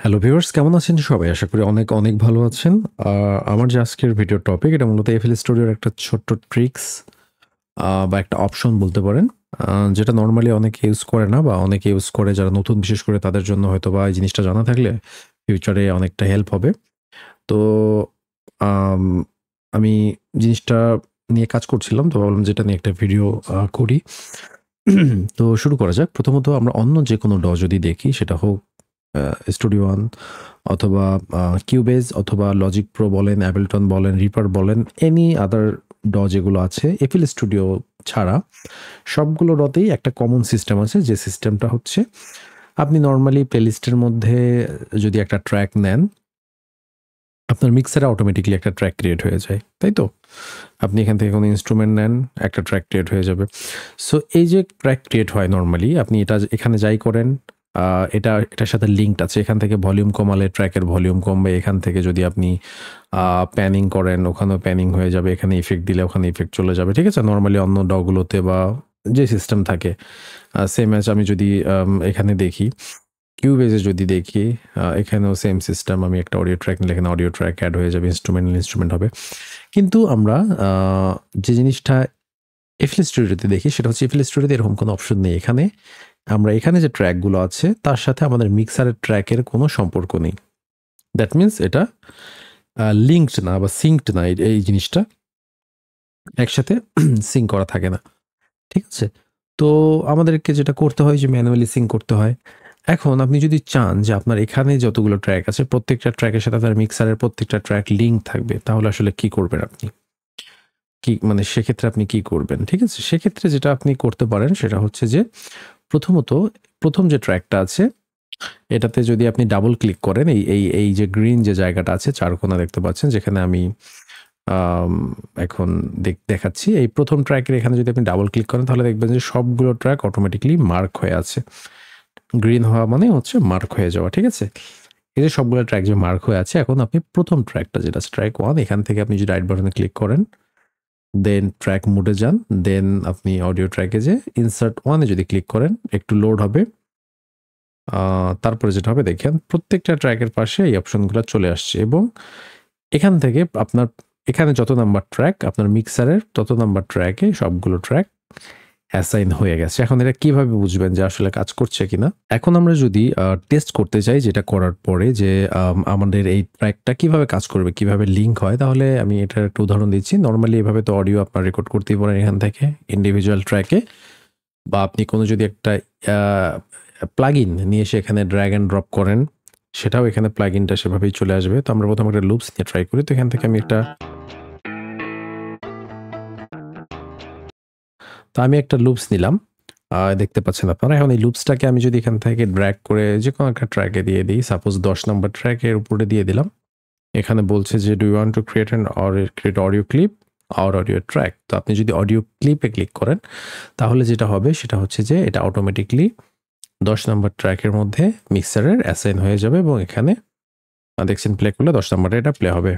Hello viewers, কেমন আছেন সবাই? আশা করি অনেক, অনেক ভালো আছেন। আমার যে আজকের ভিডিওর টপিক এটা মূলত FL Studio র একটা ছোট্ট ট্রিক্স বা একটা অপশন বলতে পারেন। যেটা নরমালি অনেকে ইউজ করে না বা অনেকে ইউজ করে যারা নতুন, বিশেষ করে তাদের জন্য হয়তোবা এই জিনিসটা জানা থাকলে ফিউচারে অনেকটা হেল্প হবে। তো আম আমি জিনিসটা নিয়ে কাজ করছিলাম। তো ভাবলাম যে এটা নিয়ে একটা ভিডিও করি। তো শুরু করা যাক। প্রথমত আমরা অন্য যেকোনো যদি দেখি সেটা হোক Studio One অথবা Cubase অথবা Logic Pro বলেন, Ableton বলেন, Reaper বলেন, এনি আদার যেগুলো আছে FL Studio ছাড়া সবগুলো ডতেই একটা কমন সিস্টেম আছে। যে সিস্টেমটা হচ্ছে আপনি নরমালি প্লেলিস্টের মধ্যে যদি একটা ট্র্যাক নেন, আপনার মিক্সারে অটোমেটিক্যালি একটা ট্র্যাক ক্রিয়েট হয়ে যায়। তাই তো? আপনি এখান থেকে কোনো ইন্সট্রুমেন্ট নেন, একটা ট্র্যাক ক্রিয়েট হয়ে যাবে। সো এই যে ট্র্যাক ক্রিয়েট হয় নরমালি আপনি এটা এখানে যাই করেন, এটার সাথে লিঙ্কড আছে। এখান থেকে ভলিউম কমালে ট্র্যাকের ভলিউম কমবে। এখান থেকে যদি আপনি প্যানিং করেন, ওখানেও প্যানিং হয়ে যাবে। এখানে ইফেক্ট দিলে ওখানে ইফেক্ট চলে যাবে। ঠিক আছে? নরমালি অন্য ডগুলোতে বা যে সিস্টেম থাকে সেম অ্যাজ আমি যদি এখানে দেখি, কিউবেজে যদি দেখি, এখানেও সেম সিস্টেম। আমি একটা অডিও ট্র্যাক নিলে এখানে অডিও ট্র্যাক অ্যাড হয়ে যাবে, ইনস্ট্রুমেন্ট হবে। কিন্তু আমরা যে জিনিসটা FL Studioতে দেখি সেটা হচ্ছে FL Studioতে এরকম কোনো অপশন নেই। এখানে যে ট্র্যাকগুলো আছে তার সাথে আমাদের মিক্সারের ট্র্যাকের কোনো সম্পর্ক নেই। দ্যাট মিনস এটা লিঙ্কড না বা সিঙ্কড না। এই জিনিসটা একসাথে সিঙ্ক করা থাকে না। ঠিক আছে? তো আমাদেরকে যেটা করতে হয় যে ম্যানুয়ালি সিঙ্ক করতে হয়। এখন আপনি যদি চান যে আপনার এখানে যতগুলো ট্র্যাক আছে প্রত্যেকটা ট্র্যাকের সাথে আপনার মিক্সারের প্রত্যেকটা ট্র্যাক লিঙ্ক থাকবে, তাহলে আসলে কি করবেন আপনি? মানে সেক্ষেত্রে আপনি কি করবেন? ঠিক আছে? সেক্ষেত্রে যেটা আপনি করতে পারেন সেটা হচ্ছে যে প্রথমত ১ম যে ট্র্যাকটা আছে এটাতে যদি আপনি ডাবল ক্লিক করেন, এই যে গ্রিন যে জায়গাটা আছে চারকোনা দেখতে পাচ্ছেন, যেখানে আমি আম এখন দেখাচ্ছি। এই ১ম ট্র্যাকের এখানে যদি আপনি ডাবল ক্লিক করেন তাহলে দেখবেন যে সবগুলো ট্র্যাক অটোমেটিক্যালি মার্ক হয়ে আছে। গ্রিন হওয়া মানে হচ্ছে মার্ক হয়ে যাওয়া। ঠিক আছে? এই যে সবগুলো ট্র্যাক যে মার্ক হয়ে আছে, এখন আপনি ১ম ট্র্যাকটা যেটা আছে ট্র্যাক 1, এখান থেকে আপনি যদি রাইট বাটনে ক্লিক করেন, দেন ট্র্যাক মোডে যান, দেন আপনি অডিও ট্র্যাকে যেয়ে ইনসার্ট 1 এ যদি ক্লিক করেন, একটু লোড হবে। তারপরে যেটা হবে দেখেন প্রত্যেকটা ট্র্যাকের পাশে এই অপশনগুলো চলে আসছে এবং এখান থেকে আপনার এখানে যত নাম্বার ট্র্যাক আপনার মিক্সারের তত নাম্বার ট্র্যাকে সবগুলো ট্র্যাক অ্যাসাইন হয়ে গেছে। এখন এটা কিভাবে বুঝবেন যে আসলে কাজ করছে কিনা? এখন আমরা যদি টেস্ট করতে চাই যেটা করার পরে যে আমাদের এই ট্র্যাকটা কিভাবে কাজ করবে, কিভাবে লিঙ্ক হয়, তাহলে আমি এটার একটা উদাহরণ দিচ্ছি। নরমালি এভাবে তো অডিও আপনার রেকর্ড করতেই পারেন এখান থেকে ইন্ডিভিজুয়াল ট্র্যাকে, বা আপনি কোনো যদি একটা প্লাগইন নিয়ে এসে এখানে ড্র্যাগ অ্যান্ড ড্রপ করেন, সেটাও এখানে প্লাগইনটা সেভাবেই চলে আসবে। তো আমরা প্রথমে একটা লুপস নিয়ে ট্রাই করি। তো এখান থেকে আমি একটা লুপস নিলাম। দেখতে পাচ্ছেন আপনারা। এখন এই লুপসটাকে আমি যদি এখান থেকে ড্র্যাগ করে যেকোনো একটা ট্র্যাকে দিয়ে দিই, সাপোজ ১০ নাম্বার ট্র্যাকের উপরে দিয়ে দিলাম। এখানে বলছে যে do you want to create audio clip or audio track. তো আপনি যদি অডিও ক্লিপে ক্লিক করেন তাহলে যেটা হবে সেটা হচ্ছে যে এটা অটোমেটিক্যালি ১০ নাম্বার ট্র্যাকের মধ্যে মিক্সারের অ্যাসাইন হয়ে যাবে এবং এখানে দেখছেন প্লে করলে ১০ নাম্বারে এটা প্লে হবে।